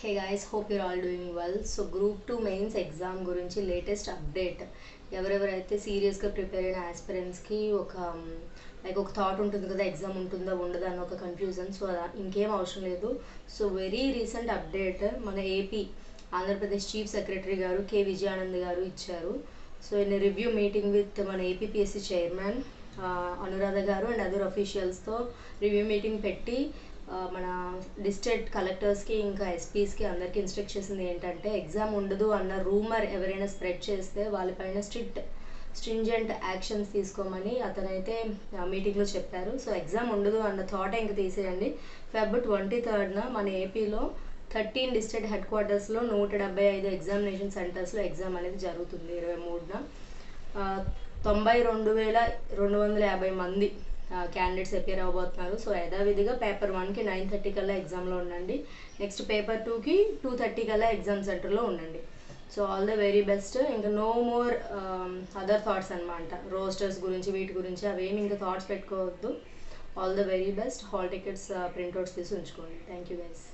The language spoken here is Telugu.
Hey guys, hope you're all doing well. So Group 2 mains exam గురించి లేటెస్ట్ అప్డేట్. ఎవరెవరైతే సీరియస్గా ప్రిపేర్ అయిన ఆస్పిరెంట్స్కి ఒక థాట్ ఉంటుంది కదా, ఎగ్జామ్ ఉంటుందా ఉండదా అని ఒక కన్ఫ్యూజన్. సో ఇంకేం అవసరం లేదు. సో వెరీ రీసెంట్ అప్డేట్ మన ఏపీ ఆంధ్రప్రదేశ్ చీఫ్ సెక్రటరీ గారు కె విజయానంద్ గారు ఇచ్చారు. So in review meeting with మన ఏపీపీఎస్సీ చైర్మన్ అనురాధ గారు అండ్ అదర్ అఫీషియల్స్తో రివ్యూ మీటింగ్ పెట్టి మన డిస్ట్రిక్ట్ కలెక్టర్స్కి ఇంకా ఎస్పీస్కి అందరికీ ఇన్స్ట్రక్ట్ చేసింది ఏంటంటే, ఎగ్జామ్ ఉండదు అన్న రూమర్ ఎవరైనా స్ప్రెడ్ చేస్తే వాళ్ళపైన స్ట్రింజెంట్ యాక్షన్స్ తీసుకోమని అతనైతే మీటింగ్లో చెప్పారు. సో ఎగ్జామ్ ఉండదు అన్న థాట్ ఇంక తీసేయండి. Feb 23 మన ఏపీలో 13 డిస్ట్రిక్ట్ హెడ్ క్వార్టర్స్లో 175 ఎగ్జామినేషన్ సెంటర్స్లో ఎగ్జామ్ అనేది జరుగుతుంది. 23న 92,250 మంది క్యాండిడేట్స్ అపియర్ అవ్వబోతున్నారు. సో యథావిధిగా పేపర్ 1కి 9:30 కల్లా ఎగ్జామ్లో ఉండండి. నెక్స్ట్ పేపర్ 2కి 2:30 కల్లా ఎగ్జామ్ సెంటర్లో ఉండండి. So all the very best. ఇంకా నో మోర్ అదర్ థాట్స్ అనమాట, రోస్టర్స్ గురించి వీటి గురించి అవేమి ఇంకా థాట్స్ పెట్టుకోవద్దు. All the very best. Hall tickets printouts తీసి ఉంచుకోండి. Thank you guys.